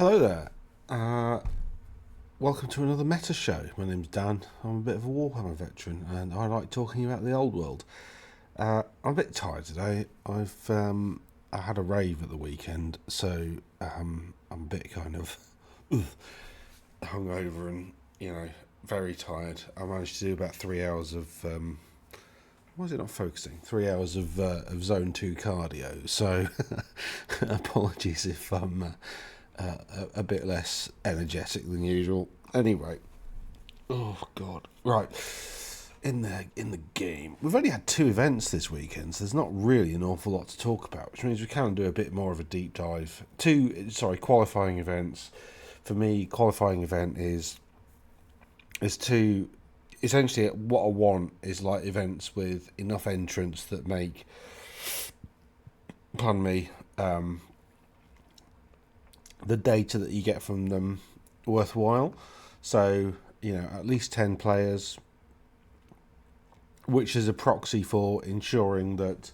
Hello there. Welcome to another Meta Show. My name's Dan. I'm a bit of a Warhammer veteran, and I like talking about the old world. I'm a bit tired today. I had a rave at the weekend, so I'm a bit kind of hungover and very tired. I managed to do about 3 hours of why is it not focusing? 3 hours of zone 2 cardio. So apologies if I'm a bit less energetic than usual. Anyway, oh god, right. In the game, we've only had 2 events this weekend, so there's not really an awful lot to talk about, which means we can do a bit more of a deep dive. Qualifying events. For me, qualifying event is two. Essentially, what I want is like events with enough entrants that make, pardon me, the data that you get from them worthwhile. So, at least 10 players, which is a proxy for ensuring that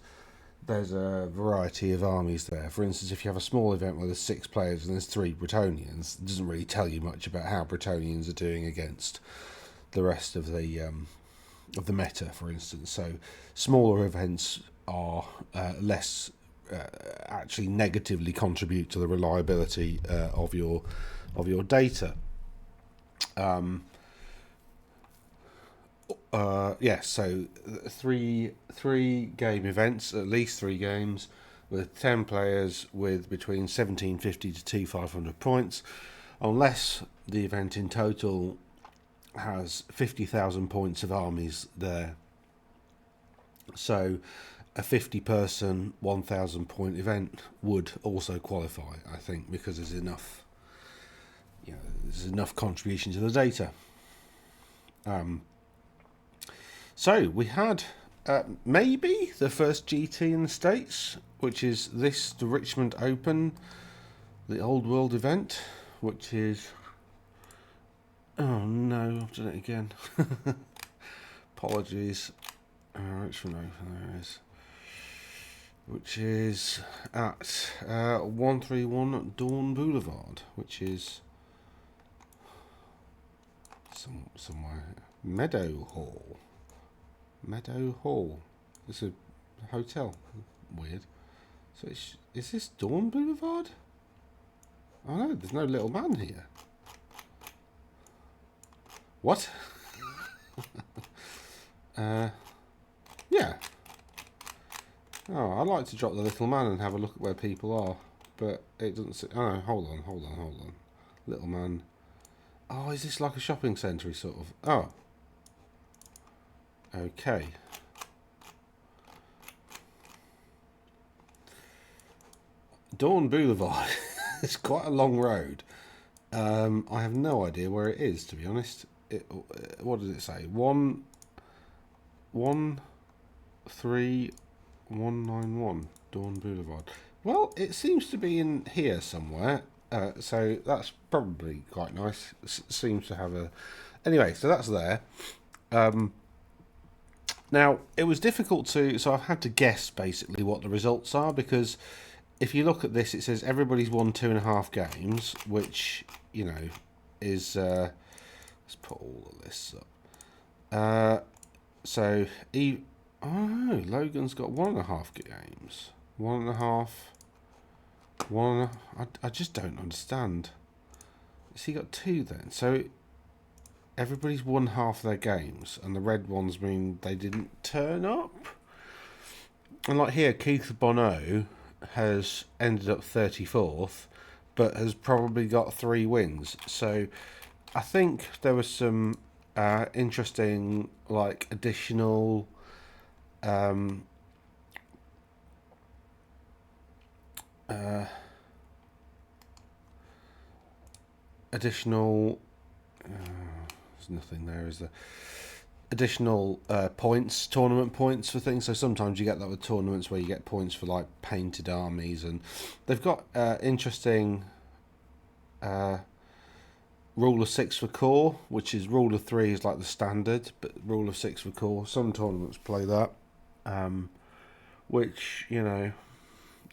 there's a variety of armies there. For instance, if you have a small event where there's 6 players and there's 3 Bretonnians, it doesn't really tell you much about how Bretonnians are doing against the rest of the meta, for instance. So smaller events are less actually negatively contribute to the reliability of your data. So three game events, at least 3 games, with 10 players with between 1750 to 2500 points, unless the event in total has 50,000 points of armies there. So a 50-person 1,000 point event would also qualify, I think, because there's enough contribution to the data. So we had maybe the first GT in the States, which is the Richmond Open, the Old World event, which is... Oh no, I've done it again. Apologies. Richmond Open, there it is. Which is at 131 Dawn Boulevard, which is somewhere. Meadow Hall. It's a hotel. Weird. So is this Dawn Boulevard? Oh no, there's no little man here. What? Yeah. Oh, I'd like to drop the little man and have a look at where people are, but it doesn't say... Oh, no, hold on. Little man. Oh, is this like a shopping centre sort of... Oh. Okay. Dawn Boulevard. It's quite a long road. I have no idea where it is, to be honest. What does it say? 13191 Dawn Boulevard. Well, it seems to be in here somewhere. So that's probably quite nice. Seems to have a... Anyway, so that's there. Now, it was difficult to... So I've had to guess, basically, what the results are, because if you look at this, it says everybody's won 2.5 games, which, is... let's put all of this up. Oh, no, Logan's got 1.5 games. 1.5... I just don't understand. Has he got 2 then? So... Everybody's won half their games, and the red ones mean they didn't turn up. And like here, Keith Bonneau has ended up 34th, but has probably got 3 wins. So I think there was some interesting, like, additional there's nothing there, is there? Additional points, tournament points for things. So sometimes you get that with tournaments where you get points for like painted armies, and they've got interesting rule of 6 for core, which is rule of 3 is like the standard, but rule of 6 for core. Some tournaments play that, which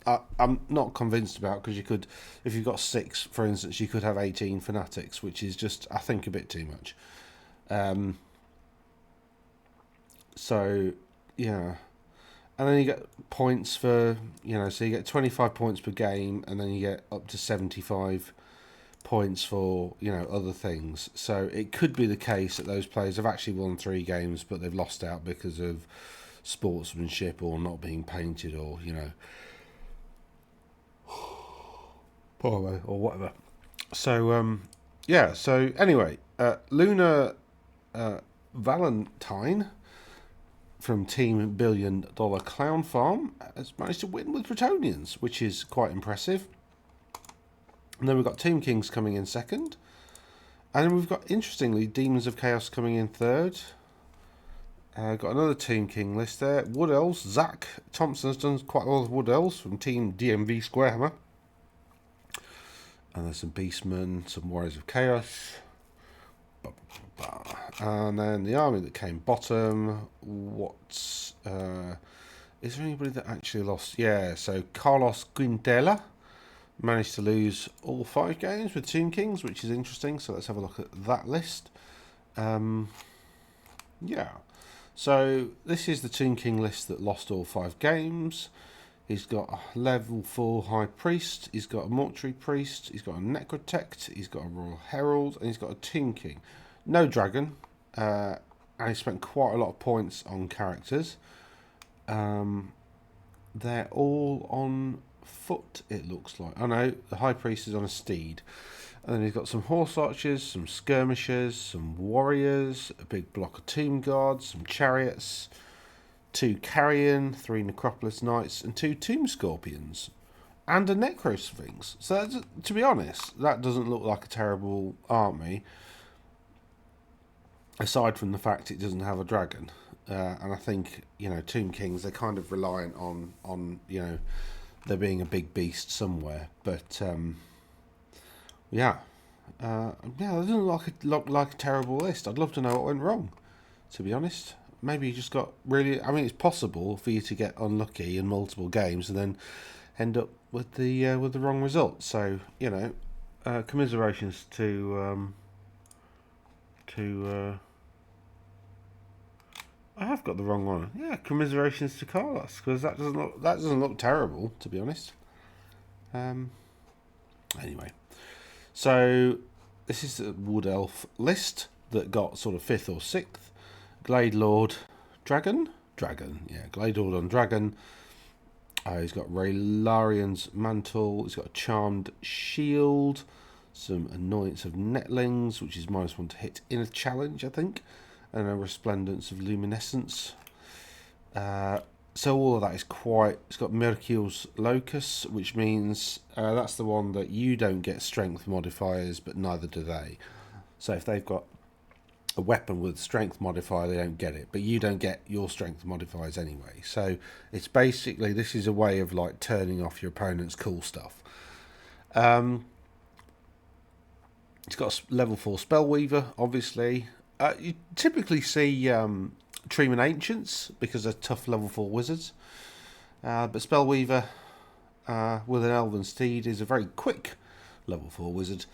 I'm not convinced about, because you could, if you've got 6, for instance, you could have 18 fanatics, which is just, I think, a bit too much. So yeah, and then you get points for, so you get 25 points per game, and then you get up to 75 points for other things. So it could be the case that those players have actually won 3 games, but they've lost out because of sportsmanship or not being painted, or or whatever. So yeah. So anyway, Luna Valentine from Team $1 Billion Clown Farm has managed to win with Bretonians, which is quite impressive. And then we've got Team Kings coming in second. And then we've got, interestingly, Demons of Chaos coming in third. Got another Team King list there. Wood Elves. Zach Thompson has done quite well with Wood Elves from Team DMV Squarehammer. And there's some Beastmen, some Warriors of Chaos. And then the army that came bottom. Is there anybody that actually lost? Yeah, so Carlos Quintela managed to lose all 5 games with Team Kings, which is interesting. So let's have a look at that list. Yeah. So this is the Team King list that lost all 5 games. He's got a level 4 High Priest, he's got a Mortuary Priest, he's got a Necrotect, he's got a Royal Herald, and he's got a Team King. No Dragon, and he spent quite a lot of points on characters. They're all on foot, it looks like. Oh no, the High Priest is on a steed. And then he's got some Horse Archers, some Skirmishers, some Warriors, a big block of Tomb Guards, some Chariots, 2 Carrion, 3 Necropolis Knights, and 2 Tomb Scorpions, and a Necrosphinx. So to be honest, that doesn't look like a terrible army, aside from the fact it doesn't have a dragon. And I think, Tomb Kings, they're kind of reliant on there being a big beast somewhere. But yeah, that doesn't look like a terrible list. I'd love to know what went wrong, to be honest. Maybe you just got really... I mean, it's possible for you to get unlucky in multiple games and then end up with the wrong result. So, commiserations to I have got the wrong one. Yeah, commiserations to Carlos, because that doesn't look terrible, to be honest. Anyway, so this is the Wood Elf list that got sort of 5th or 6th. Glade Lord Dragon, yeah, Glade Lord on Dragon. He's got Raylarian's Mantle. He's got a Charmed Shield, some Annoyance of Netlings, which is -1 to hit in a challenge, I think, and a Resplendence of Luminescence. So all of that is quite... It's got Mercurial's Locus, which means that's the one that you don't get strength modifiers, but neither do they. So if they've got a weapon with strength modifier, they don't get it, but you don't get your strength modifiers anyway. So it's basically, this is a way of like turning off your opponent's cool stuff. It's got a level 4 Spellweaver, obviously. You typically see Treeman Ancients because they're tough level 4 wizards, but Spellweaver with an Elven Steed is a very quick level 4 wizard.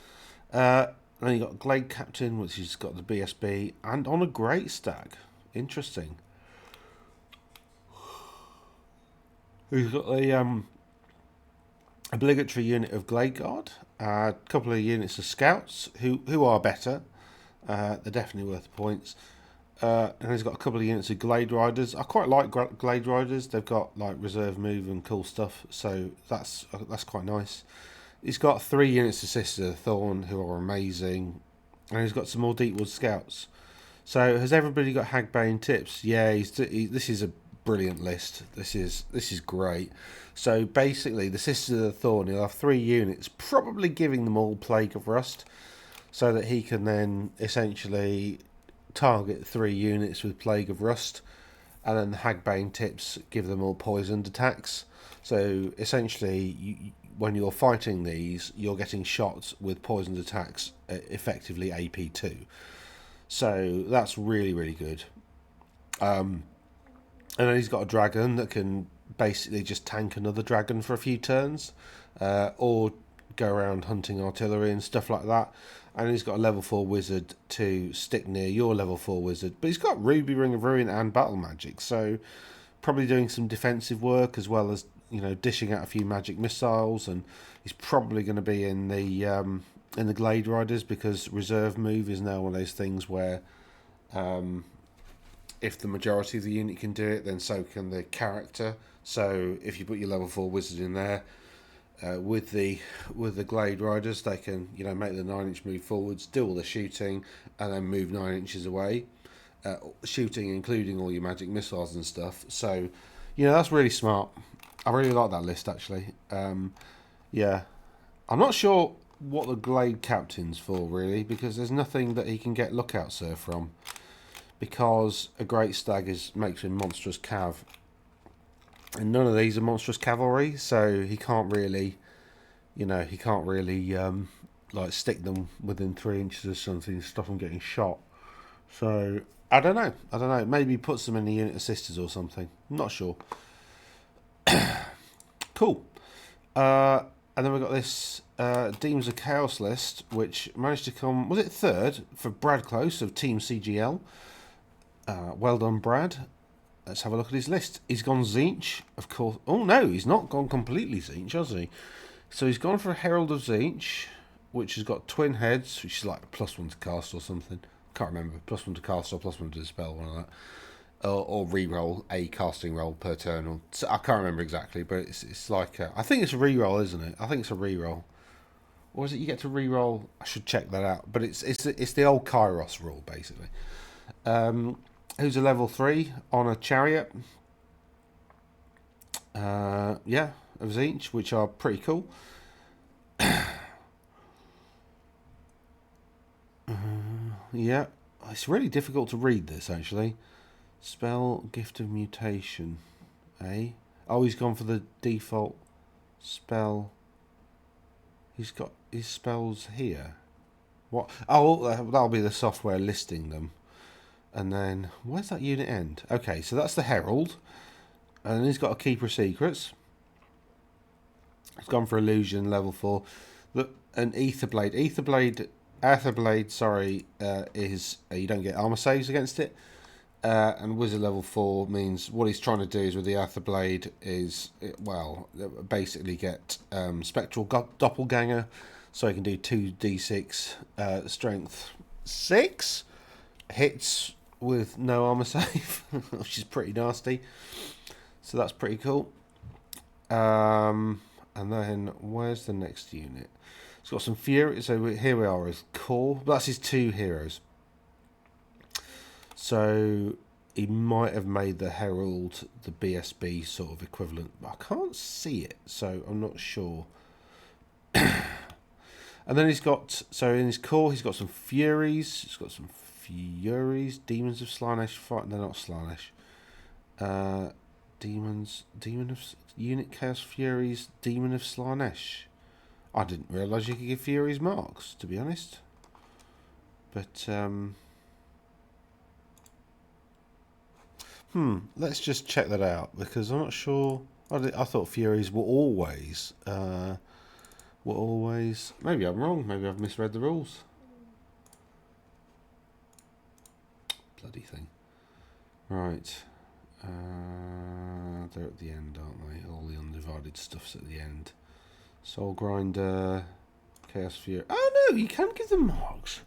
And then you got Glade Captain, which has got the BSB, and on a Great Stag. Interesting. He's got the obligatory unit of Glade Guard, a couple of units of Scouts, who are better. They're definitely worth the points. And he's got a couple of units of Glade Riders. I quite like Glade Riders. They've got like reserve move and cool stuff, so that's quite nice. He's got 3 units of Sisters of the Thorn, who are amazing, and he's got some more Deepwood Scouts. So has everybody got Hagbane tips? Yeah, this is a brilliant list. This is great. So basically, the Sisters of the Thorn, he'll have 3 units, probably giving them all Plague of Rust, so that he can then essentially target 3 units with Plague of Rust, and then the Hagbane tips give them all poisoned attacks. So essentially, when you're fighting these, you're getting shot with poisoned attacks, effectively AP2. So that's really, really good. And then he's got a dragon that can basically just tank another dragon for a few turns, or go around hunting artillery and stuff like that. And he's got a level 4 wizard to stick near your level 4 wizard. But he's got Ruby Ring of Ruin and Battle Magic, so probably doing some defensive work as well as, you know, dishing out a few magic missiles. And he's probably going to be in the Glade Riders, because reserve move is now one of those things where if the majority of the unit can do it, then so can the character. So if you put your level 4 wizard in there, with the Glade Riders, they can, you know, make the 9-inch move forwards, do all the shooting, and then move 9 inches away. Shooting including all your magic missiles and stuff. So, you know, that's really smart. I really like that list, actually. Yeah, I'm not sure what the Glade Captain's for, really, because there's nothing that he can get Lookout Sir from, because a Great Stag makes him Monstrous Cav. And none of these are Monstrous Cavalry, so he can't really, you know, like stick them within 3 inches of something and stop them getting shot. So, I don't know. Maybe puts them in the unit assisters or something. I'm not sure. Cool. And then we've got this Demons of Chaos list, which managed to come, was it third, for Brad Close of Team CGL. Well done, Brad. Let's have a look at his list. He's gone Tzeentch, of course. Oh, no, he's not gone completely Tzeentch, has he? So he's gone for a Herald of Tzeentch, which has got twin heads, which is like +1 to cast or something. Can't remember. +1 to cast or +1 to dispel, one of that. Or re-roll a casting roll per turn. Or, so I can't remember exactly, but it's like... I think it's a re-roll, isn't it? I think it's a re-roll. Or is it you get to re-roll? I should check that out. But it's the old Kairos rule, basically. Who's a level 3 on a chariot. Yeah, of Tzeentch, which are pretty cool. Yeah, it's really difficult to read this, actually. Spell, Gift of Mutation. Eh? Oh, he's gone for the default spell. He's got his spells here. What? Oh, that'll be the software listing them. And then, where's that unit end? Okay, so that's the Herald. And then he's got a Keeper of Secrets. He's gone for Illusion, level 4. Look, an Aetherblade. Aetherblade, sorry, is you don't get armor saves against it. And Wizard level 4 means what he's trying to do is with the Aetherblade is, well, basically get Spectral Doppelganger. So he can do 2d6 strength 6 hits with no armor save, which is pretty nasty. So that's pretty cool. And then where's the next unit? It's got some Fury. So here we are as core. That's his 2 heroes. So he might have made the Herald the BSB sort of equivalent, but I can't see it, so I'm not sure. And then he's got, so in his core, he's got some Furies. He's got some Furies. Demons of Slaanesh. They're not Slaanesh. Demon of Unit Chaos Furies. Demon of Slaanesh. I didn't realise you could give Furies marks, to be honest. But, let's just check that out, because I'm not sure. I thought Furies were always, maybe I'm wrong, maybe I've misread the rules. Bloody thing. Right. They're at the end, aren't they? All the undivided stuff's at the end. Soul Grinder, Chaos Fury. Oh no, you can give them marks.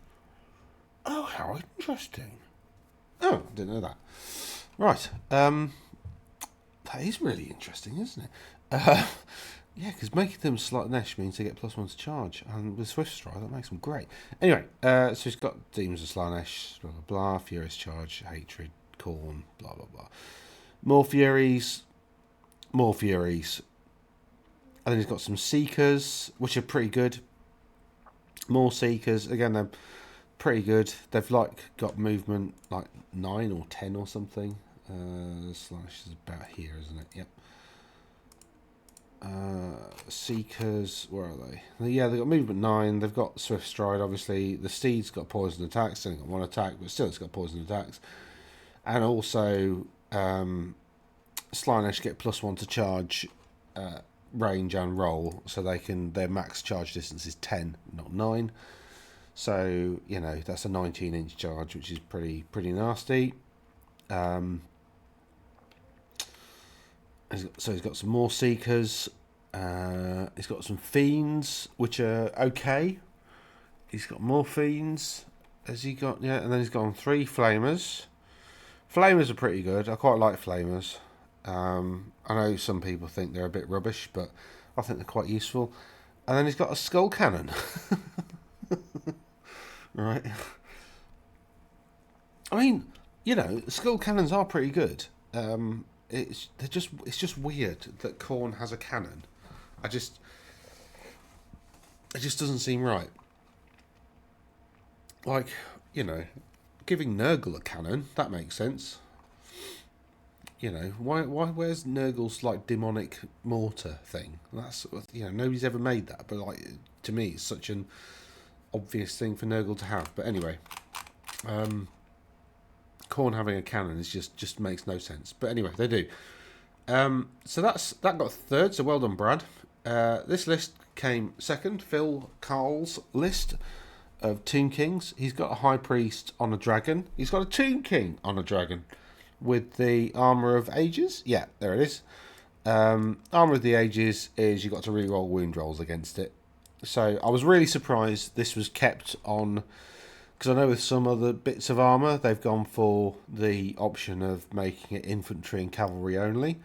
Oh, how interesting. Oh, didn't know that. Right. That is really interesting, isn't it? Yeah, because making them Slaanesh means they get +1 to charge, and with Swift Strike that makes them great. Anyway, so he's got Demons of Slaanesh, blah blah blah, Furious Charge, Hatred, Corn, blah blah blah. More Furies. And then he's got some Seekers, which are pretty good. More Seekers, again, they're pretty good. They've got movement 9 or 10 or something. Slash is about here, isn't it? Yep. Seekers, where are they? Yeah, they've got movement 9. They've got Swift Stride, obviously. The Steed's got poison attacks. It's only got 1 attack, but still it's got poison attacks. And also Slaanesh get +1 to charge, range and roll, so their max charge distance is 10, not 9. So that's a 19-inch charge, which is pretty nasty. So he's got some more Seekers. He's got some Fiends, which are okay. He's got more Fiends. Has he got? Yeah, and then he's got 3 Flamers. Flamers are pretty good. I quite like Flamers. I know some people think they're a bit rubbish, but I think they're quite useful. And then he's got a Skull Cannon. Right. I mean, Skull Cannons are pretty good. It's just weird that Khorne has a cannon. It just doesn't seem right. Like, giving Nurgle a cannon, that makes sense. Why where's Nurgle's like demonic mortar thing? That's nobody's ever made that, but like to me it's such an obvious thing for Nurgle to have. But anyway, Khorne having a cannon is just makes no sense. But anyway, they do. So that got third. So well done, Brad. This list came second. Phil Carl's list of Tomb Kings. He's got a High Priest on a dragon. He's got a Tomb King on a dragon with the Armour of Ages. Yeah, there it is. Armour of the Ages is you got to reroll wound rolls against it. So I was really surprised this was kept on, because I know with some other bits of armour they've gone for the option of making it infantry and cavalry only,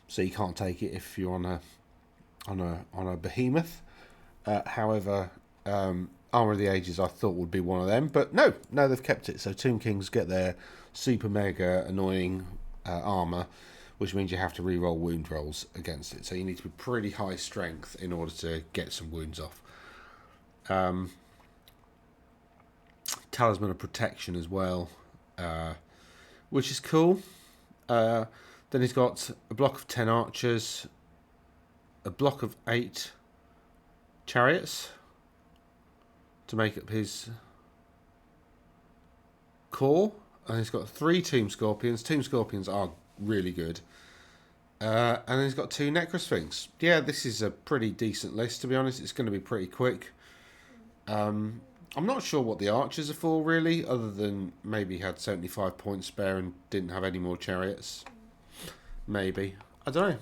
so you can't take it if you're on a behemoth. However, Armour of the Ages I thought would be one of them, but no, they've kept it. So Tomb Kings get their super mega annoying armour, which means you have to reroll wound rolls against it. So you need to be pretty high strength in order to get some wounds off. Talisman of Protection as well, which is cool. Then he's got a block of 10 archers, a block of 8 chariots to make up his core, and he's got 3 Tomb Scorpions. Tomb Scorpions are really good. And then he's got 2 Necrosphinx. Yeah, this is a pretty decent list, to be honest. It's going to be pretty quick. I'm not sure what the archers are for, really, other than maybe he had 75 points spare and didn't have any more chariots. Maybe. I don't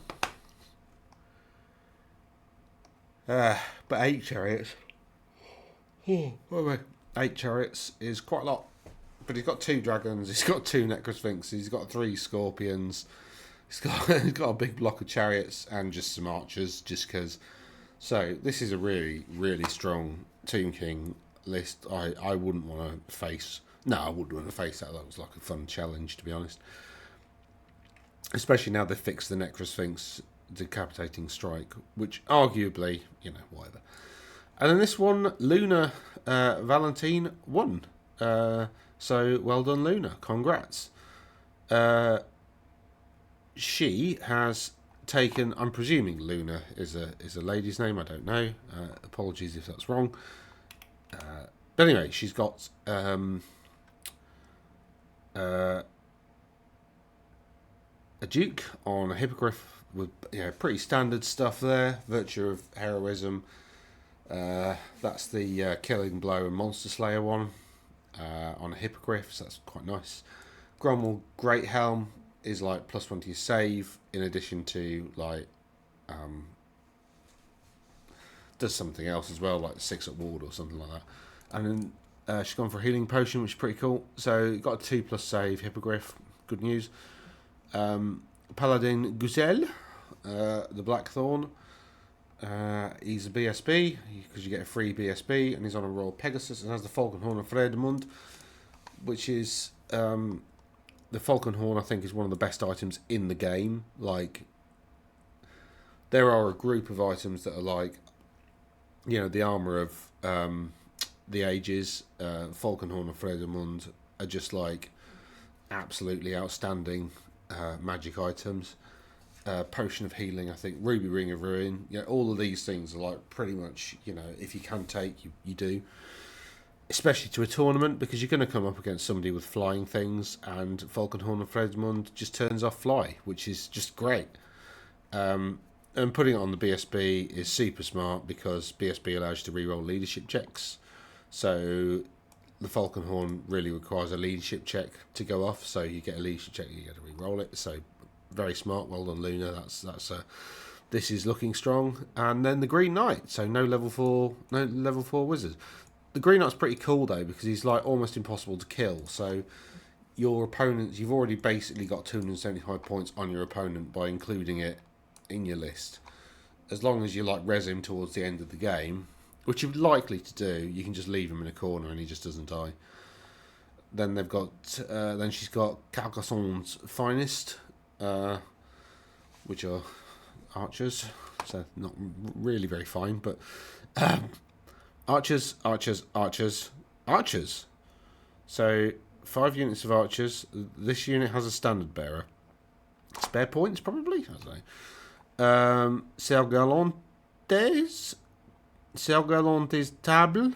know. But 8 chariots. Oh, 8 chariots is quite a lot. But he's got 2 dragons, he's got 2 Necrosphinxes, he's got 3 scorpions, he's got a big block of chariots and just some archers, just because. So this is a really, really strong Tomb King list. I wouldn't want to face. No, I wouldn't want to face that. That was like a fun challenge, to be honest. Especially now they've fixed the Necrosphinx decapitating strike, which arguably, whatever. And then this one, Luna Valentine won. So well done, Luna. Congrats. She has taken. I'm presuming Luna is a lady's name. I don't know. Apologies if that's wrong. But anyway, she's got a duke on a hippogriff with pretty standard stuff there. Virtue of heroism. That's the killing blow and monster slayer one. On a hippogriff, so that's quite nice. Gromwell Great Helm is like +1 to your save, in addition to like does something else as well, like 6 at ward or something like that. And then she's gone for a healing potion, which is pretty cool. So got a 2+ save hippogriff. Good news. Paladin Guzelle, the Blackthorn. He's a BSB because you get a free BSB, and he's on a Royal Pegasus and has the Falkenhorn of Fredemund, which is the Falkenhorn. I think is one of the best items in the game. Like, there are a group of items that are like, the armor of the Ages, Falkenhorn of Fredemund are just like absolutely outstanding magic items. Potion of Healing, I think, Ruby Ring of Ruin. All of these things are like pretty much, if you can take, you do. especially to a tournament, because you're going to come up against somebody with flying things, and Falkenhorn and Fredmund just turns off fly, which is just great. And putting it on the BSB is super smart because BSB allows you to reroll leadership checks. So the Falkenhorn really requires a leadership check to go off. So you get a leadership check, you get to reroll it. So very smart. Well done, Luna. This is looking strong. And then the Green Knight. So no level 4 wizard. The Green Knight's pretty cool though because he's like almost impossible to kill. So your opponents, you've already basically got 275 points on your opponent by including it in your list. As long as you like res him towards the end of the game, which you're likely to do, you can just leave him in a corner and he just doesn't die. Then they've got then she's got Carcassonne's finest, which are archers, so not really very fine, but archers. So 5 units of archers. This unit has a standard bearer. Spare points probably, I don't know. Sergalantes Table,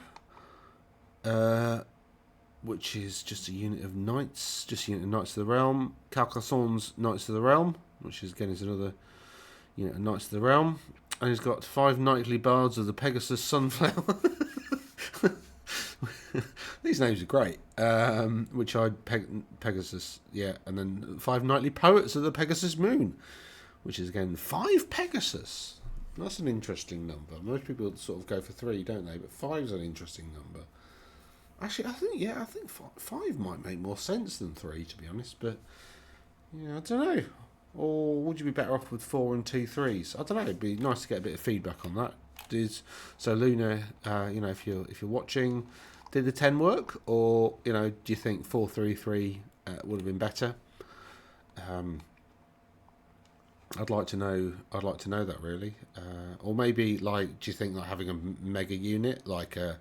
which is just a unit of knights, of the realm. Carcassonne's Knights of the Realm, which is again is another unit of Knights of the Realm, and he's got 5 knightly bards of the Pegasus Sunflower. These names are great. Which Pegasus, yeah, and then 5 knightly poets of the Pegasus Moon, which is again 5 Pegasus. That's an interesting number. Most people sort of go for 3, don't they? But 5's an interesting number. Actually, I think 5 might make more sense than 3, to be honest. But yeah, I don't know. Or would you be better off with 4 and 2 3s? I don't know. It'd be nice to get a bit of feedback on that. So Luna, if you're watching, did the 10 work, or do you think 4 3 3 would have been better? I'd like to know that really, or maybe do you think having a mega unit like a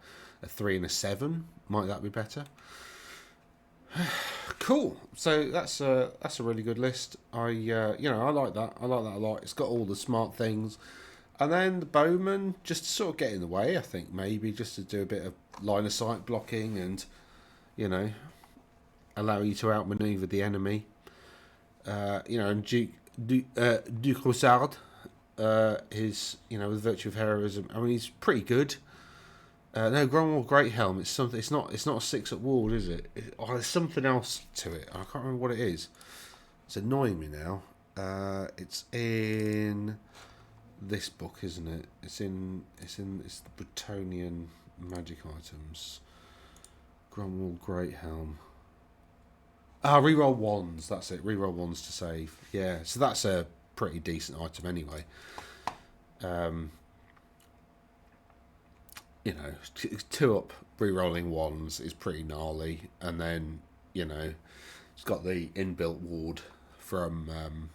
3 and a 7 might that be better? Cool. So that's a really good list. I like that. I like that a lot. It's got all the smart things, and then the bowman just to sort of get in the way. I think maybe just to do a bit of line of sight blocking and allow you to outmaneuver the enemy. And Du Crosard, his with Virtue of Heroism. I mean, he's pretty good. No, Gromwell Greathelm. It's something. It's not a 6-up ward, is it? There's something else to it. I can't remember what it is. It's annoying me now. It's in this book, isn't it? It's the Bretonian magic items. Gromwell Greathelm. Reroll wands, that's it. Reroll wands to save. Yeah, so that's a pretty decent item anyway. 2-up rerolling wands is pretty gnarly, and then it's got the inbuilt ward from the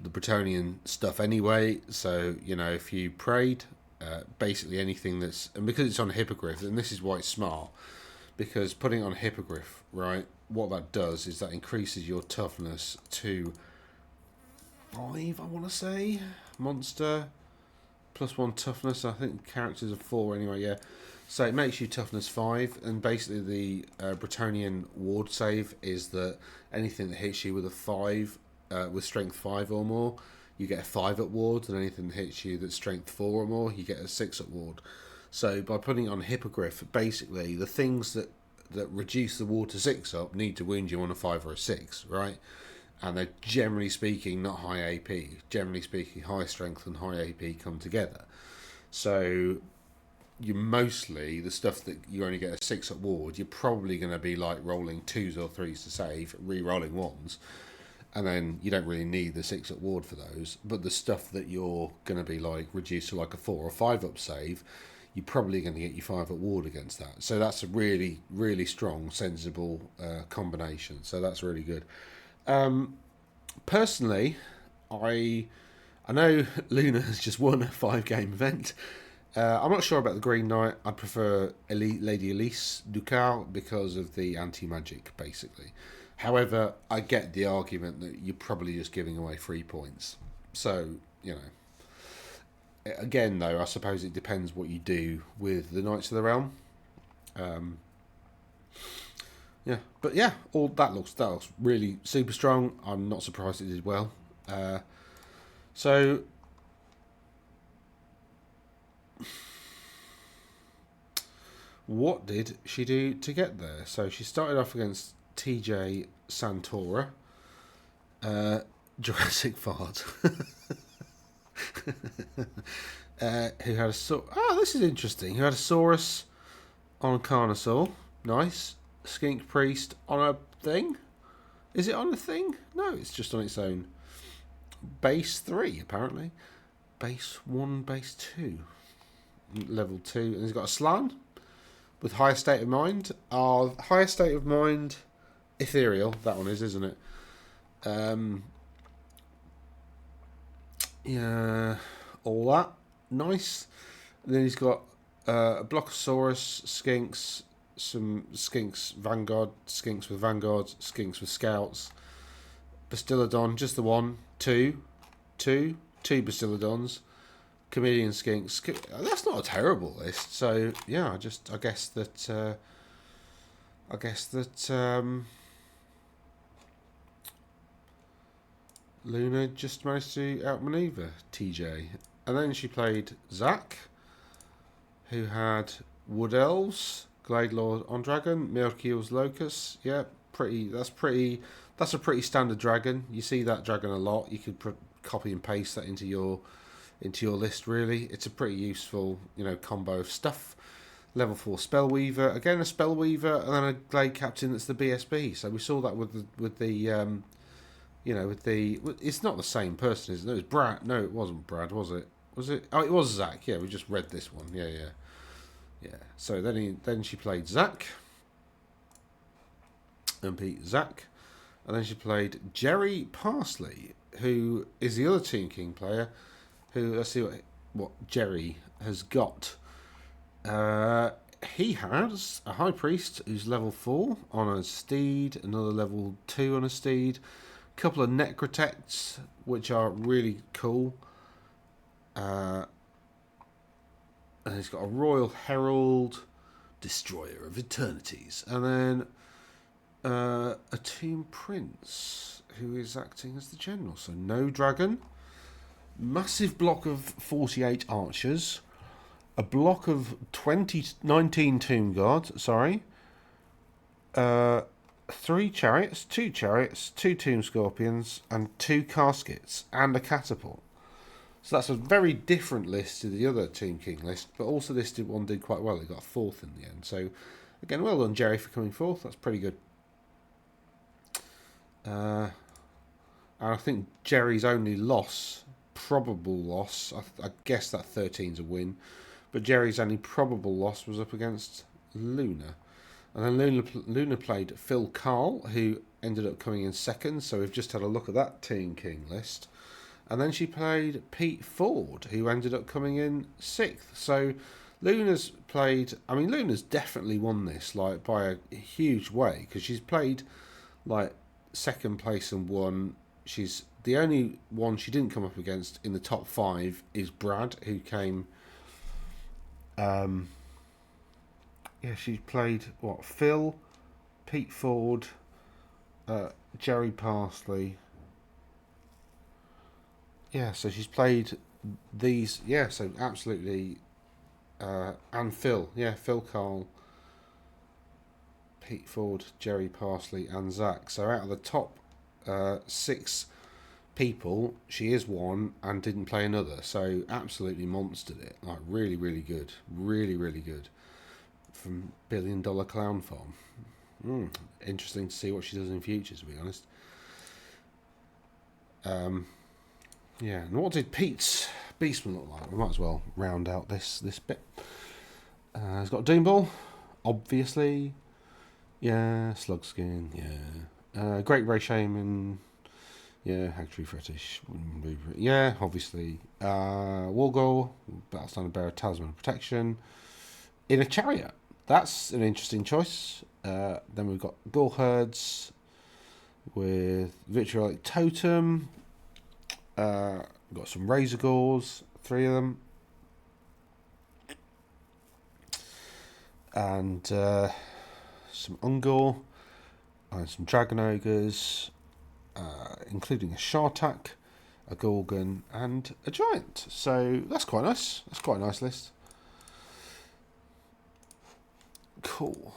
Bretonian stuff anyway. So if you prayed, basically anything and because it's on a hippogriff, and this is why it's smart. Because putting it on a hippogriff, right, what that does is that increases your toughness to 5, I want to say. Monster, +1 toughness. I think characters are 4 anyway, yeah. So it makes you toughness 5, and basically the Bretonian ward save is that anything that hits you with a 5, with strength 5 or more, you get a 5-up ward, and anything that hits you that's strength 4 or more, you get a 6-up ward. So by putting it on Hippogriff, basically the things that reduce the ward to 6-up need to wound you on a 5 or a 6, right? And they're generally speaking not high AP. Generally speaking, high strength and high AP come together. So you mostly, the stuff that you only get a 6-up ward, you're probably going to be like rolling 2s or 3s to save, re-rolling 1s. And then you don't really need the 6-up ward for those. But the stuff that you're going to be like reduced to like a 4 or 5-up save, you're probably going to get your 5-up ward against that. So that's a really, really strong, sensible combination. So that's really good. Personally, I know Luna has just won a 5-game event. I'm not sure about the Green Knight. I prefer Lady Elise Ducal because of the anti-magic, basically. However, I get the argument that you're probably just giving away 3 points. So, Again, though, I suppose it depends what you do with the Knights of the Realm. Yeah, but yeah, all that looks really super strong. I'm not surprised it did well. So what did she do to get there? So she started off against TJ Santora, Jurassic Fart, who had this is interesting. Who had a Saurus on a Carnosaur. Nice. Skink Priest on a thing. Is it on a thing? No, it's just on its own. Base 3, apparently. Base 1, base 2. Level 2. And he's got a Slan with Higher State of Mind. Higher State of Mind, Ethereal. That one is, isn't it? Yeah, all that. Nice. And then he's got a Blockosaurus, Skinks, some Skinks Vanguard, Skinks with Vanguard, Skinks with Scouts, Bastillodon, just the one, two Bastillodons, Chameleon Skinks. That's not a terrible list. So yeah, I guess that Luna just managed to outmaneuver TJ, and then she played Zach, who had Wood Elves, Glade Lord on Dragon, Mirkeel's Locust. Yeah, That's a pretty standard dragon. You see that dragon a lot. You could copy and paste that into your list. Really, it's a pretty useful combo of stuff. Level 4 Spellweaver, again a Spellweaver, and then a Glade Captain that's the BSB. So we saw that with the it's not the same person, is it? No, it was Brad. No, it wasn't Brad, was it? Was it? Oh, it was Zach. Yeah, we just read this one. Yeah. So then she played Zach and beat Zach, and then she played Jerry Parsley, who is the other Team King player. Who, let's see what Jerry has got. He has a High Priest who's level 4 on a steed, another level 2 on a steed, a couple of Necrotects which are really cool. And he's got a Royal Herald, Destroyer of Eternities, and then a Tomb Prince who is acting as the general. So no dragon, massive block of 48 archers, a block of 19 Tomb Guards, 3 chariots, 2 Tomb Scorpions, and 2 caskets, and a catapult. So that's a very different list to the other Team King list, but also this one did quite well. It got 4th in the end. So, again, well done, Jerry, for coming 4th. That's pretty good. And I think Jerry's only probable loss, I guess that 13's a win, but Jerry's only probable loss was up against Luna. And then Luna played Phil Carl, who ended up coming in 2nd, so we've just had a look at that Team King list. And then she played Pete Ford, who ended up coming in 6th. So Luna's definitely won this by a huge way, because she's played 2nd place and won. She's the only one she didn't come up against in the top 5 is Brad, who came. She played Phil, Pete Ford, Jerry Parsley. Yeah, so she's played these. Yeah, so absolutely. And Phil. Yeah, Phil Carl, Pete Ford, Jerry Parsley, and Zach. So out of the top 6 people, she is one and didn't play another. So absolutely monstered it. Really, really good. Really, really good. From $1 Billion Clown Farm. Interesting to see what she does in future, to be honest. Yeah, and what did Pete's Beastman look like? We might as well round out this bit. He's got a Doom Ball, obviously. Yeah, Slug Skin, yeah. Great Ray Shaman, yeah. Hagtree Fetish, yeah, obviously. Wargore, Battlestar Bearer, Talisman of Protection. In a Chariot, that's an interesting choice. Then we've got Gore Herds with Vitriolic Totem. Got some Razor Gores, 3 of them. and some Ungor, and some Dragon Ogres, including a Shartak, a Gorgon, and a Giant. So that's quite nice. That's quite a nice list. Cool.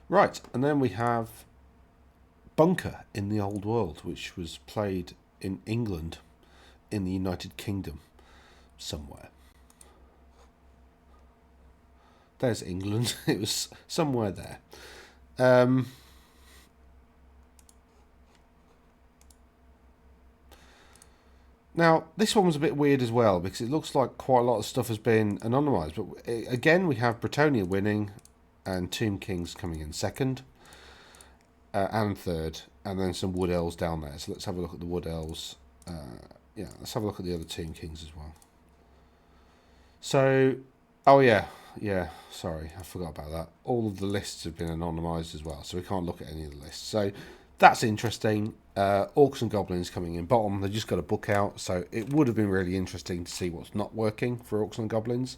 Right, and then we have Bunker in the Old World, which was played in England, in the United Kingdom, somewhere. There's England. It was somewhere there. Now, this one was a bit weird as well because it looks like quite a lot of stuff has been anonymised. But again, we have Bretonnia winning and Tomb Kings coming in second and third, and then some Wood Elves down there. So let's have a look at the Wood Elves. Yeah, let's have a look at the other Tomb Kings as well. So, oh yeah, sorry, I forgot about that. All of the lists have been anonymised as well, so we can't look at any of the lists. So that's interesting. Orcs and Goblins coming in bottom. They just got a book out, so it would have been really interesting to see what's not working for Orcs and Goblins.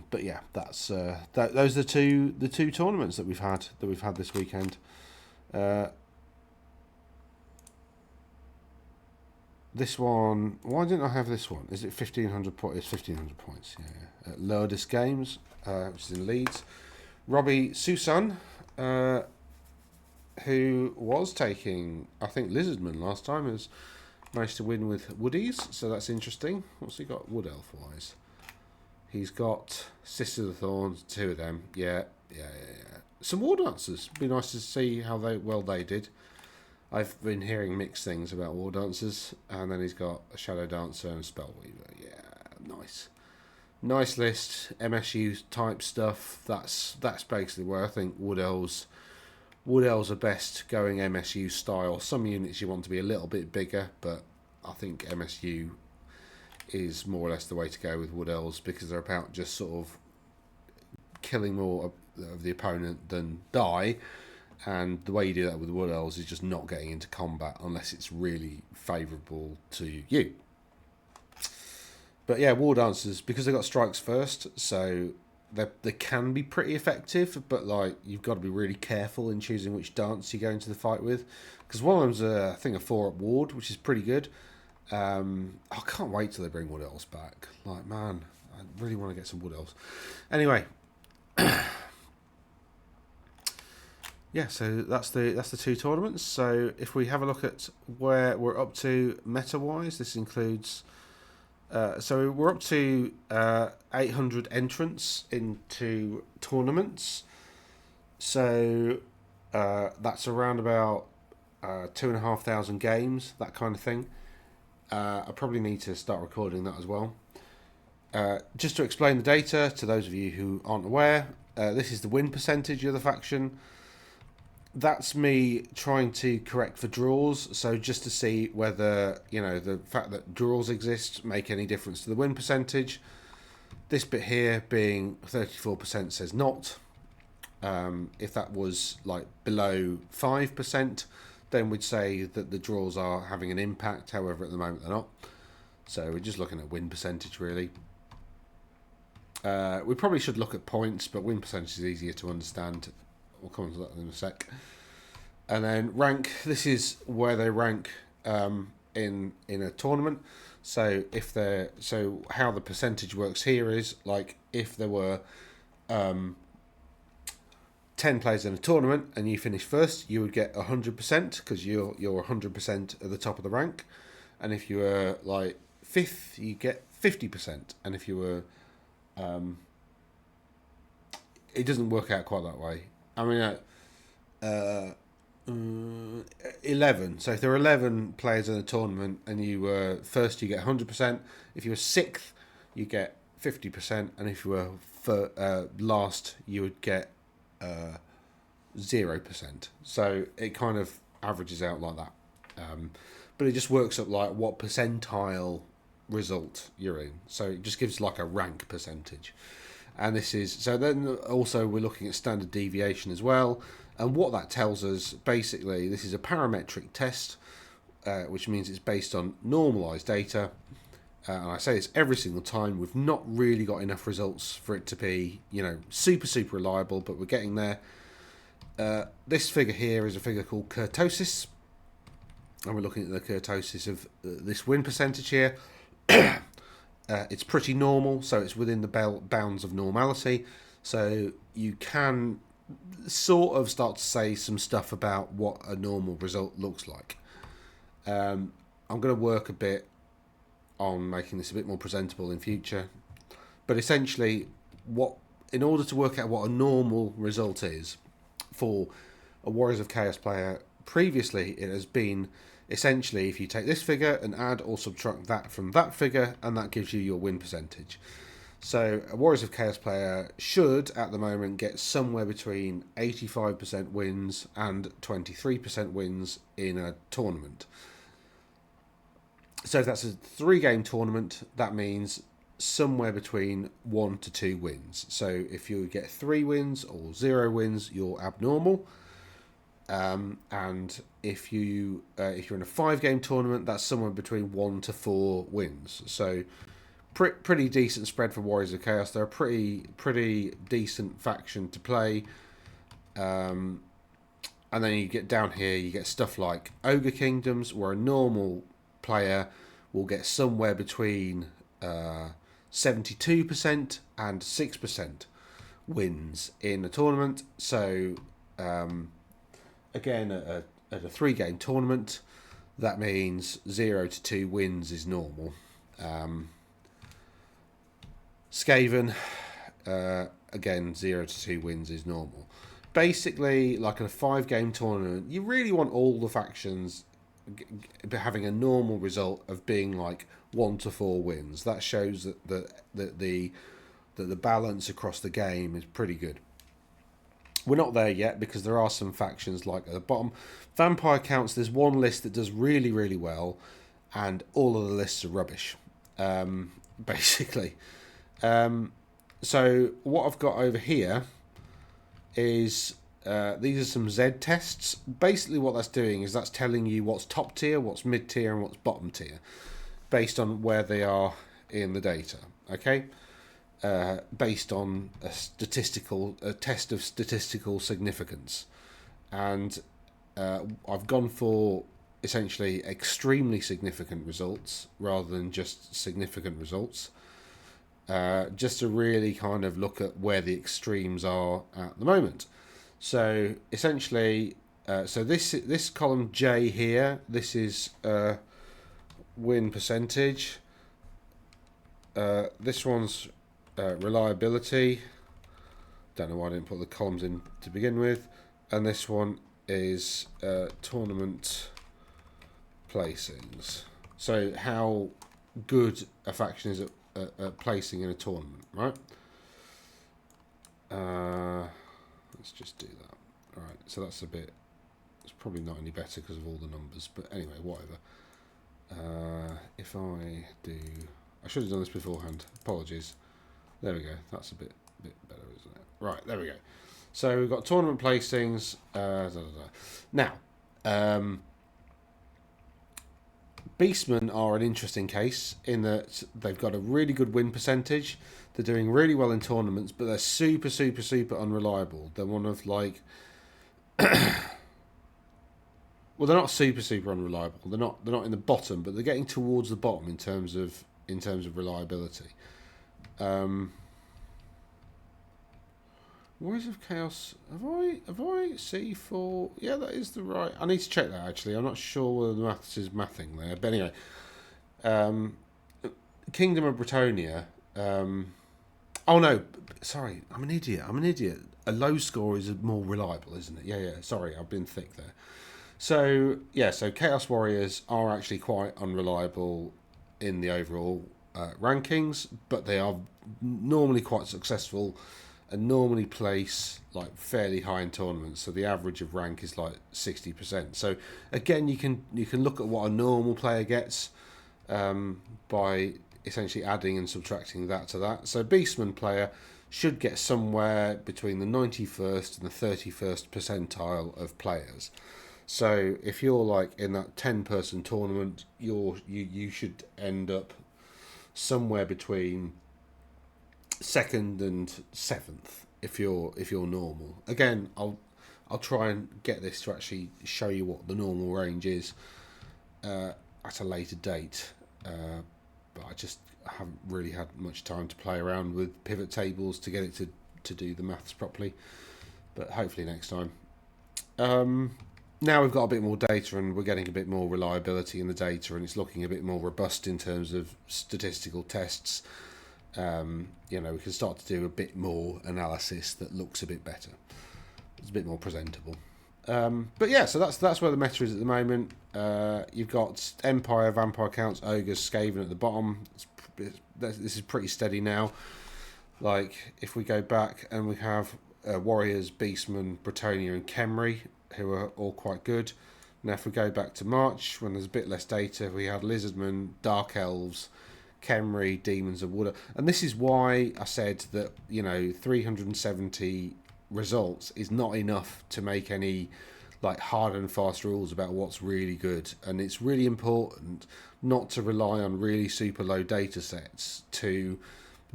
But yeah, that's those are the two tournaments that we've had this weekend. This one, why didn't I have this one? Is it 1,500 points? It's 1,500 points, yeah. At Lourdes Games, which is in Leeds. Robbie Susan, who was taking, I think, Lizardman last time, has managed to win with Woodies, so that's interesting. What's he got Wood Elf-wise? He's got Sister of the Thorns, two of them. Yeah. Some War Dancers. Be nice to see how well they did. I've been hearing mixed things about War Dancers, and then he's got a Shadow Dancer and a Spellweaver. Yeah, nice list. MSU type stuff. That's basically where I think Wood Elves are best going MSU style. Some units you want to be a little bit bigger, but I think MSU is more or less the way to go with Wood Elves because they're about just sort of killing more of the opponent than die. And the way you do that with Wood Elves is just not getting into combat unless it's really favourable to you. But yeah, War Dancers, because they got strikes first, so they can be pretty effective, but like you've got to be really careful in choosing which dance you go into the fight with. Because one of them's I think a 4-up ward, which is pretty good. I can't wait till they bring Wood Elves back. Like, man, I really want to get some Wood Elves. Anyway. Yeah, so that's the two tournaments. So if we have a look at where we're up to meta-wise, this includes... so we're up to 800 entrants into tournaments. So that's around about 2,500 games, that kind of thing. I probably need to start recording that as well. Just to explain the data to those of you who aren't aware, this is the win percentage of the faction. That's me trying to correct for draws, so just to see whether, the fact that draws exist make any difference to the win percentage. This bit here being 34% says not. If that was like below 5%, then we'd say that the draws are having an impact. However, at the moment they're not. So we're just looking at win percentage really. We probably should look at points, but win percentage is easier to understand. We'll come on to that in a sec. And then rank. This is where they rank in a tournament. So how the percentage works here is like if there were 10 players in a tournament and you finish first, you would get 100% because you're 100% at the top of the rank. And if you were like fifth, you get 50%. And if you were it doesn't work out quite that way. I mean, 11. So if there are 11 players in a tournament and you were first, you get 100%. If you were sixth, you get 50%. And if you were last, you would get 0%. So it kind of averages out like that. But it just works up like what percentile result you're in. So it just gives like a rank percentage. And this is, so then also we're looking at standard deviation as well. And what that tells us, basically, this is a parametric test which means it's based on normalized data. And I say this every single time. We've not really got enough results for it to be, super, super reliable, but we're getting there. This figure here is a figure called kurtosis. And we're looking at the kurtosis of this win percentage here. It's pretty normal, so it's within the bounds of normality. So you can sort of start to say some stuff about what a normal result looks like. I'm going to work a bit on making this a bit more presentable in future. But essentially, in order to work out what a normal result is for a Warriors of Chaos player, previously it has been essentially if you take this figure and add or subtract that from that figure, and that gives you your win percentage. So a Warriors of Chaos player should, at the moment, get somewhere between 85% wins and 23% wins in a tournament. So if that's a 3-game tournament, that means somewhere between 1 to 2 wins. So if you get 3 wins or 0 wins, you're abnormal. And if you're in a 5-game tournament, that's somewhere between 1 to 4 wins. So pretty decent spread for Warriors of Chaos. They're a pretty decent faction to play. And then you get down here, you get stuff like Ogre Kingdoms, where a normal player will get somewhere between 72% and 6% wins in a tournament. So again, at a 3-game tournament, that means 0 to 2 wins is normal. Skaven, again, 0 to 2 wins is normal. Basically, like in a 5-game tournament, you really want all the factions having a normal result of being like 1 to 4 wins. That shows that the balance across the game is pretty good. We're not there yet because there are some factions like at the bottom. Vampire counts, there's one list that does really, really well, and all of the lists are rubbish, basically. So what I've got over here is these are some Z tests. Basically what that's doing is that's telling you what's top tier, what's mid tier, and what's bottom tier, based on where they are in the data. Okay. Based on a test of statistical significance, and I've gone for essentially extremely significant results rather than just significant results, just to really kind of look at where the extremes are at the moment. So essentially, so this column J here, this is win percentage. This one's reliability. Don't know why I didn't put the columns in to begin with. And this one is tournament placings. So how good a faction is at placing in a tournament, right? Let's just do that. All right, so that's a bit. It's probably not any better because of all the numbers, but anyway, whatever. If I do, I should have done this beforehand. Apologies. There we go. That's a bit better, isn't it? Right, there we go. So we've got tournament placings. Now, Beastmen are an interesting case in that they've got a really good win percentage. They're doing really well in tournaments, but they're super, super, super unreliable. They're one of like, well, they're not super, super unreliable. They're not in the bottom, but they're getting towards the bottom in terms of reliability. Warriors of Chaos. Have I C4? Yeah, that is the right. I need to check that actually. I'm not sure whether the maths is mathing there, but anyway. Kingdom of Bretonia. Oh no, sorry, I'm an idiot. A low score is more reliable, isn't it? Yeah. Sorry, I've been thick there. So yeah, so Chaos Warriors are actually quite unreliable in the overall rankings, but they are normally quite successful and normally place like fairly high in tournaments. So the average of rank is like 60%. So again, you can look at what a normal player gets by essentially adding and subtracting that to that. So Beastman player should get somewhere between the 91st and the 31st percentile of players. So if you're like in that 10-person tournament, you should end up somewhere between second and seventh if you're normal. Again, I'll try and get this to actually show you what the normal range is at a later date. But I just haven't really had much time to play around with pivot tables to get it to do the maths properly. But hopefully next time. Now we've got a bit more data and we're getting a bit more reliability in the data, and it's looking a bit more robust in terms of statistical tests. We can start to do a bit more analysis that looks a bit better. It's a bit more presentable. But yeah, so that's where the meta is at the moment. You've got Empire, Vampire Counts, Ogres, Skaven at the bottom. This is pretty steady now. Like, if we go back and we have Warriors, Beastmen, Bretonnia and Khemri, who are all quite good. Now if we go back to March, when there's a bit less data, we had Lizardmen, Dark Elves, Khemri, Demons and Water. And this is why I said that, 370 results is not enough to make any like hard and fast rules about what's really good. And it's really important not to rely on really super low data sets to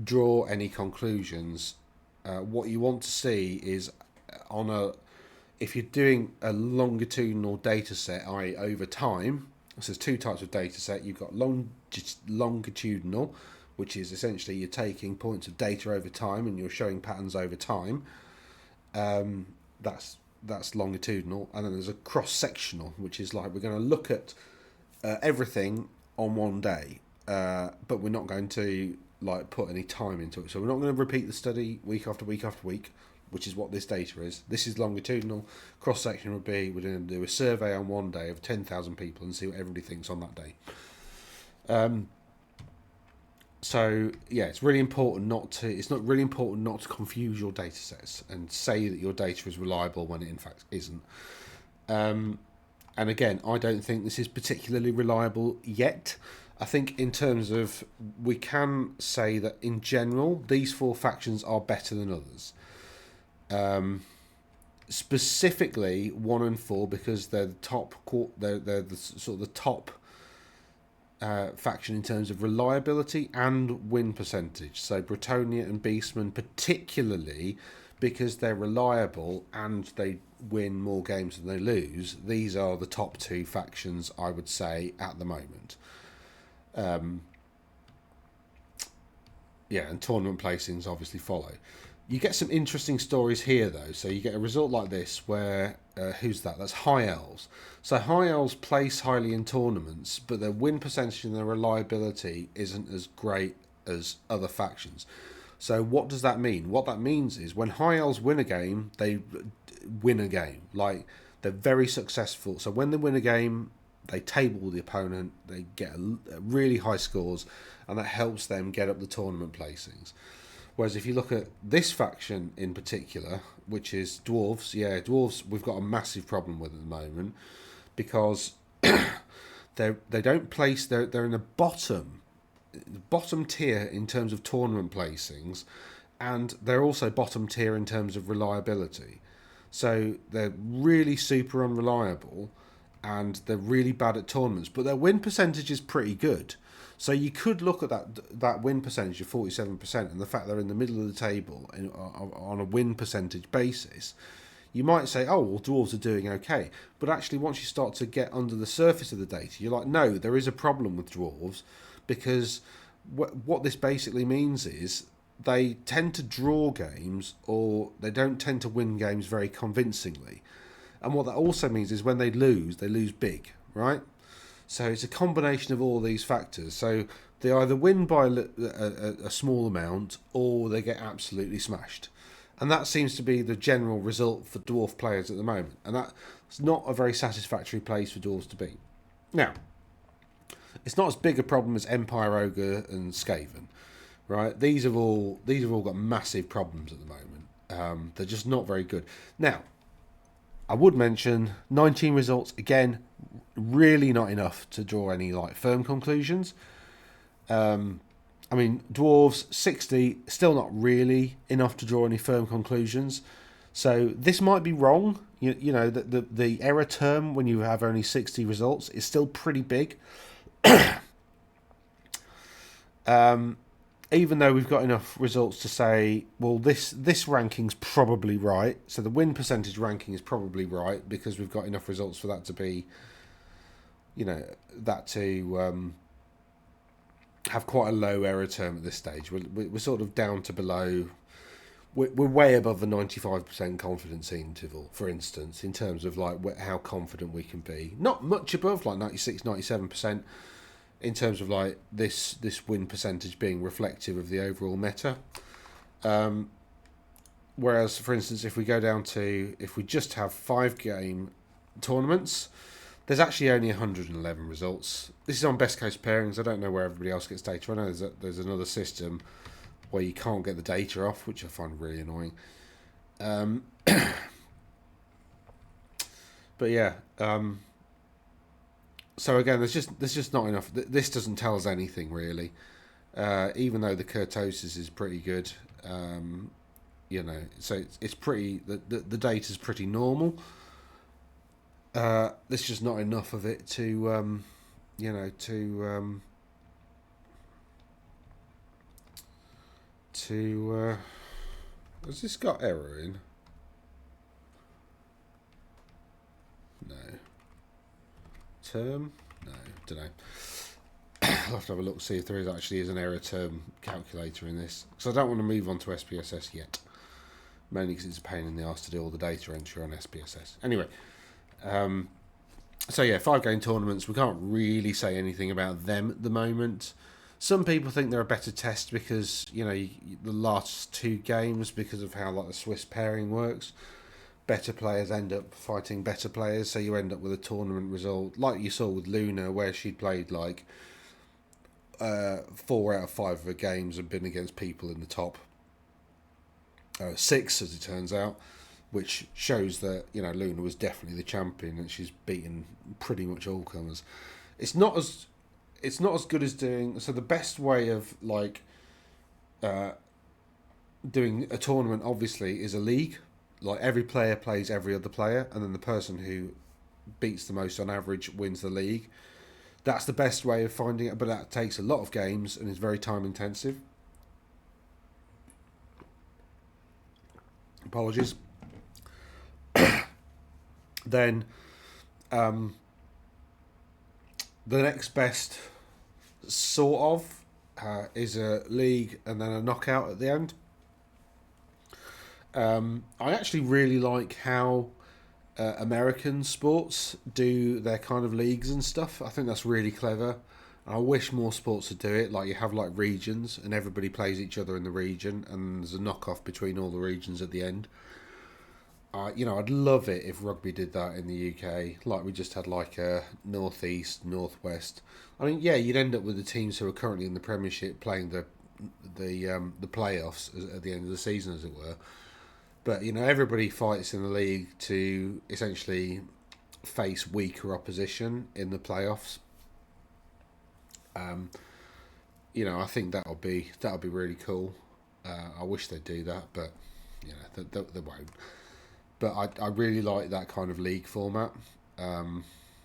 draw any conclusions. What you want to see is if you're doing a longitudinal data set, i.e. over time, so there's two types of data set. You've got longitudinal, which is essentially you're taking points of data over time and you're showing patterns over time. That's longitudinal. And then there's a cross-sectional, which is like we're going to look at everything on one day, but we're not going to like put any time into it. So we're not going to repeat the study week after week after week, which is what this data is. This is longitudinal. Cross-section would be we're going to do a survey on one day of 10,000 people and see what everybody thinks on that day. So yeah, it's really important not to confuse your data sets and say that your data is reliable when it in fact isn't. And again, I don't think this is particularly reliable yet. I think in terms of, we can say that in general, these four factions are better than others. Specifically 1 and 4, because they're the top. They're the sort of the top faction in terms of reliability and win percentage. So Bretonnia and Beastmen, particularly because they're reliable and they win more games than they lose. These are the top two factions, I would say, at the moment. And tournament placings obviously follow. You get some interesting stories here, though. So you get a result like this where, who's that? That's High Elves. So High Elves place highly in tournaments, but their win percentage and their reliability isn't as great as other factions. So what does that mean? What that means is when High Elves win a game, they win a game. Like, they're very successful. So when they win a game, they table the opponent, they get really high scores, and that helps them get up the tournament placings. Whereas if you look at this faction in particular, which is Dwarves, we've got a massive problem with at the moment, because they don't place, they're in the bottom tier in terms of tournament placings, and they're also bottom tier in terms of reliability. So they're really super unreliable, and they're really bad at tournaments, but their win percentage is pretty good. So you could look at that win percentage of 47% and the fact they're in the middle of the table on a win percentage basis. You might say, oh, well, Dwarves are doing okay. But actually, once you start to get under the surface of the data, you're like, no, there is a problem with Dwarves, because what this basically means is they tend to draw games, or they don't tend to win games very convincingly. And what that also means is when they lose big, right? So it's a combination of all these factors. So they either win by a small amount, or they get absolutely smashed. And that seems to be the general result for Dwarf players at the moment. And that's not a very satisfactory place for Dwarves to be. Now, it's not as big a problem as Empire, Ogre and Skaven, right? These have all got massive problems at the moment. They're just not very good. Now, I would mention 19 results, again, really not enough to draw any like firm conclusions. Dwarves 60, still not really enough to draw any firm conclusions. So this might be wrong. You know, the error term when you have only 60 results is still pretty big. Even though we've got enough results to say, well, this ranking's probably right. So the win percentage ranking is probably right because we've got enough results for that to be, you know, that to have quite a low error term at this stage. We're sort of down to below. We're way above the 95% confidence interval, for instance, in terms of like how confident we can be. Not much above, like 96, 97%, in terms of like this win percentage being reflective of the overall meta. Whereas, for instance, if we go down to, if we just have 5-game tournaments, there's actually only 111 results. This is on best case pairings. I don't know where everybody else gets data. I know there's another system where you can't get the data off, which I find really annoying. But yeah, so again, there's just not enough. This doesn't tell us anything really, even though the kurtosis is pretty good. You know, so it's pretty. The data's pretty normal. There's just not enough of it to, you know, has this got error in? No. Term? No, don't know. I'll have to have a look, see if there actually is an error term calculator in this. Because I don't want to move on to SPSS yet. Mainly because it's a pain in the arse to do all the data entry on SPSS. Anyway, so yeah, 5-game tournaments. We can't really say anything about them at the moment. Some people think they're a better test because, you know, the last 2 games, because of how like the Swiss pairing works, better players end up fighting better players, so you end up with a tournament result like you saw with Luna, where she'd played like 4 out of 5 of her games and been against people in the top 6, as it turns out, which shows that, you know, Luna was definitely the champion and she's beaten pretty much all comers. It's not as good as doing. So the best way of like doing a tournament, obviously, is a league. Like every player plays every other player, and then the person who beats the most on average wins the league. That's the best way of finding it, but that takes a lot of games and is very time intensive. Apologies. Then the next best sort of is a league and then a knockout at the end. I actually really like how American sports do their kind of leagues and stuff. I think that's really clever. I wish more sports would do it. Like you have like regions and everybody plays each other in the region and there's a knockoff between all the regions at the end. You know, I'd love it if rugby did that in the UK. Like we just had like a northeast, northwest. I mean, yeah, you'd end up with the teams who are currently in the Premiership playing the playoffs at the end of the season, as it were. But you know, everybody fights in the league to essentially face weaker opposition in the playoffs. You know, I think that'll be really cool. I wish they'd do that, but you know, they won't. But I really like that kind of league format.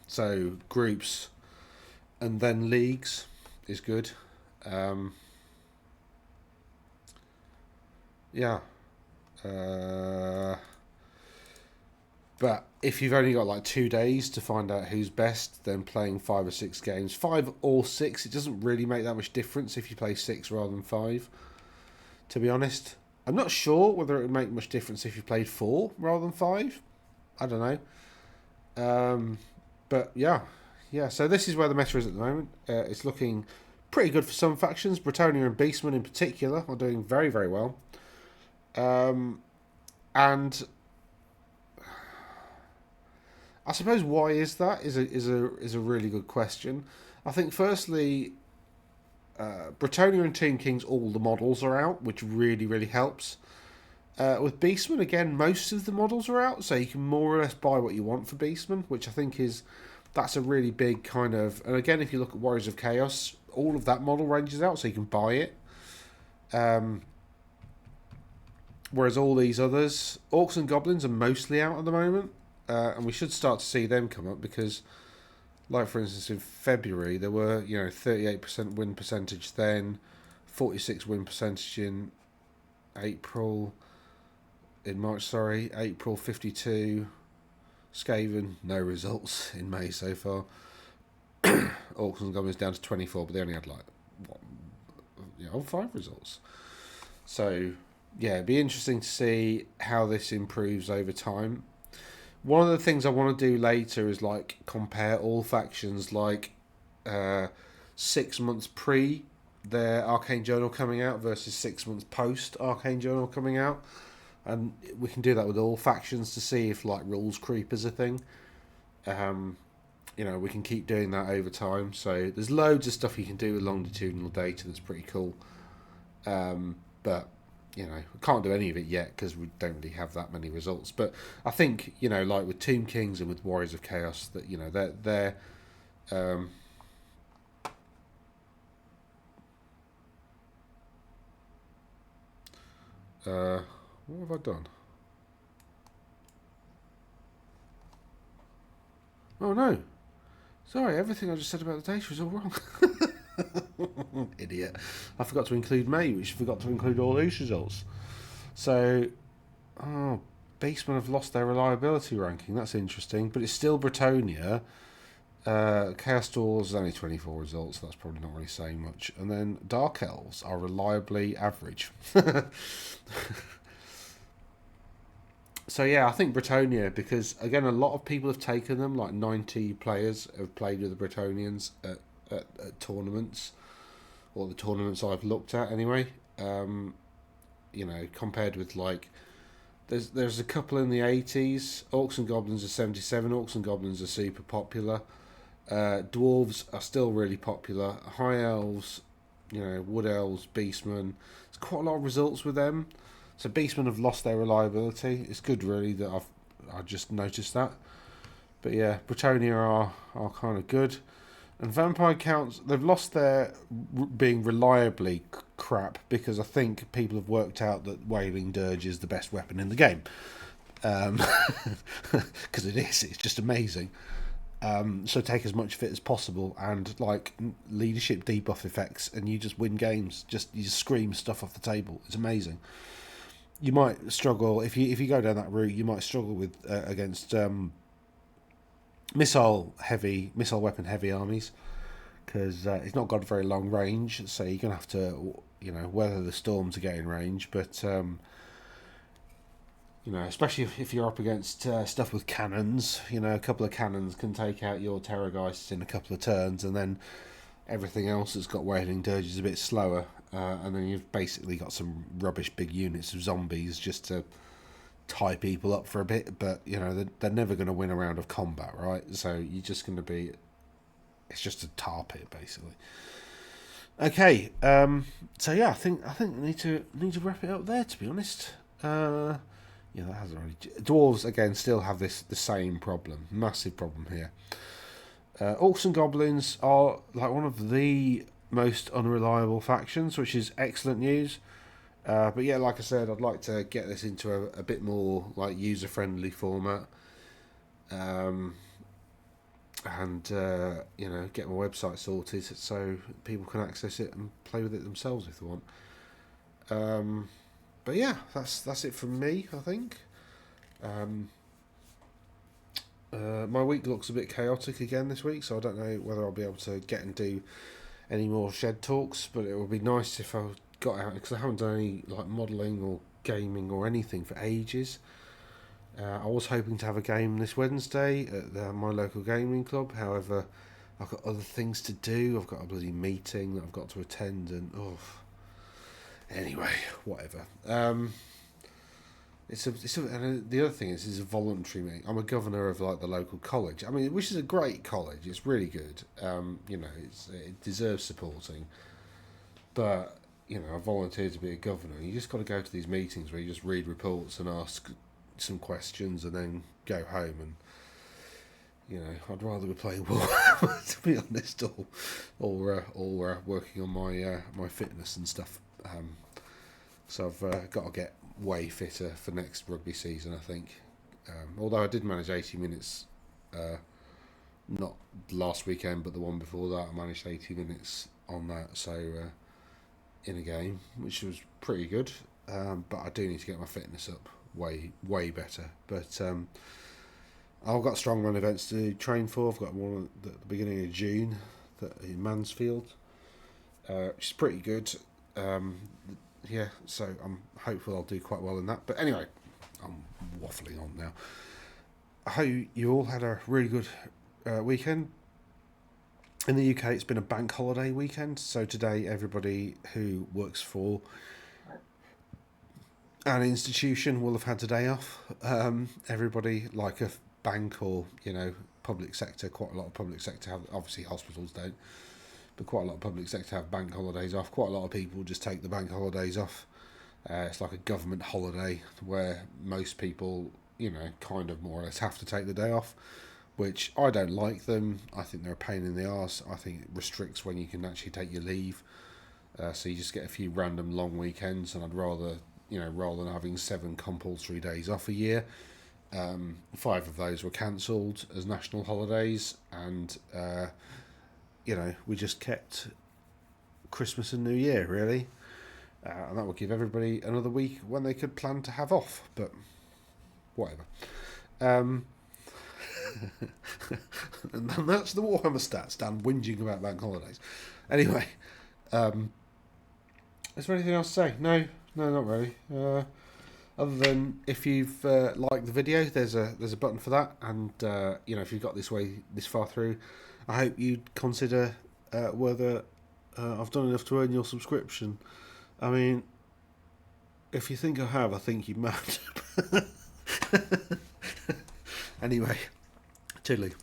So groups and then leagues is good. Yeah. But if you've only got like 2 days to find out who's best, then playing 5 or 6 games, 5 or 6, it doesn't really make that much difference if you play 6 rather than 5. To be honest, I'm not sure whether it would make much difference if you played 4 rather than 5. I don't know. But yeah. So this is where the meta is at the moment. It's looking pretty good for some factions. Bretonia and Beastmen in particular are doing very, very well. And I suppose why is that is a really good question. I think firstly, Bretonia and Team Kings, all the models are out, which really, really helps. With Beastmen, again, most of the models are out, so you can more or less buy what you want for Beastmen, which I think that's a really big kind of. And again, if you look at Warriors of Chaos, all of that model range is out, so you can buy it. Whereas all these others, Orcs and Goblins are mostly out at the moment. and we should start to see them come up because, like for instance, in February there were 38% win percentage, then 46 win percentage in April. In March, sorry, April 52. Skaven, no results in May so far. Orcs and Goblins down to 24, but they only had like 5 results. So yeah, it'd be interesting to see how this improves over time. One of the things I want to do later is like compare all factions, like 6 months pre their Arcane Journal coming out versus 6 months post Arcane Journal coming out, and we can do that with all factions to see if like rules creep is a thing. We can keep doing that over time. So there's loads of stuff you can do with longitudinal data that's pretty cool. But we can't do any of it yet because we don't really have that many results. But I think like with Tomb Kings and with Warriors of Chaos, that they're what have I done? Oh no! Sorry, everything I just said about the data was all wrong. Idiot! I forgot to include May, which forgot to include all these results. So, Beastmen have lost their reliability ranking. That's interesting, but it's still Bretonia. Chaos Dwarves only 24 results. So that's probably not really saying much. And then Dark Elves are reliably average. So yeah, I think Bretonia, because again, a lot of people have taken them. Like 90 players have played with the Bretonians at tournaments, or the tournaments I've looked at anyway. Compared with like, there's a couple in the 80s. Orcs and Goblins are 77. Orcs and Goblins are super popular. Dwarves are still really popular. High Elves, Wood Elves, Beastmen. There's quite a lot of results with them. So Beastmen have lost their reliability. It's good, really, that I just noticed that. But yeah, Bretonia are kind of good. And Vampire Counts, they've lost their being reliably crap because I think people have worked out that Wailing Dirge is the best weapon in the game. Because it is. It's just amazing. So take as much of it as possible, and like leadership debuff effects, and you just win games. You just scream stuff off the table. It's amazing. You might struggle if you go down that route. You might struggle with against missile weapon heavy armies because it's not got a very long range. So you're gonna have to weather the storm to get in range. But especially if you're up against stuff with cannons, a couple of cannons can take out your Terrorgeists in a couple of turns, and then everything else that's got Wailing Dirge is a bit slower. And then you've basically got some rubbish big units of zombies just to tie people up for a bit. But, they're never going to win a round of combat, right? So you're just going to be... It's just a tar pit, basically. Okay, so yeah, I think we need to wrap it up there, to be honest. That hasn't really... Dwarves, again, still have the same problem. Massive problem here. Orcs and Goblins are like one of the most unreliable factions, which is excellent news. But yeah, like I said, I'd like to get this into a bit more like user-friendly format. And get my website sorted so people can access it and play with it themselves if they want. But yeah, that's it from me, I think. My week looks a bit chaotic again this week, so I don't know whether I'll be able to get and do any more shed talks, but it would be nice if I got out, because I haven't done any like modelling or gaming or anything for ages. I was hoping to have a game this Wednesday at my local gaming club. However, I've got other things to do. I've got a bloody meeting that I've got to attend, and anyway, whatever. And the other thing is, it's a voluntary meeting. I'm a governor of like the local college. I mean, which is a great college. It's really good. It deserves supporting. But I volunteered to be a governor. You just got to go to these meetings where you just read reports and ask some questions and then go home. And I'd rather be playing Warhammer, to be honest, or working on my fitness and stuff. So I've got to get way fitter for next rugby season, I think. Although I did manage 80 minutes, not last weekend, but the one before that, I managed 80 minutes on that. So in a game, which was pretty good. But I do need to get my fitness up way better. But I've got strongman events to train for. I've got one at the beginning of June in Mansfield, which is pretty good. Yeah, so I'm hopeful I'll do quite well in that. But anyway, I'm waffling on now. I hope you all had a really good weekend. In the UK, it's been a bank holiday weekend, so today everybody who works for an institution will have had today off. Everybody, like a bank or public sector, quite a lot of public sector have. Obviously, hospitals don't, but quite a lot of public sector have bank holidays off. Quite a lot of people just take the bank holidays off. It's like a government holiday where most people, kind of more or less have to take the day off, which I don't like them. I think they're a pain in the arse. I think it restricts when you can actually take your leave. So you just get a few random long weekends, and I'd rather, rather than having 7 compulsory days off a year, 5 of those were cancelled as national holidays, and we just kept Christmas and New Year really, and that would give everybody another week when they could plan to have off. But whatever. And that's the Warhammer stats. Dan whinging about bank holidays. Anyway, is there anything else to say? No, not really. Other than if you've liked the video, there's a button for that, and if you've got this far through, I hope you'd consider whether I've done enough to earn your subscription. I mean, if you think I have, I think you're mad. Anyway, toodaloo.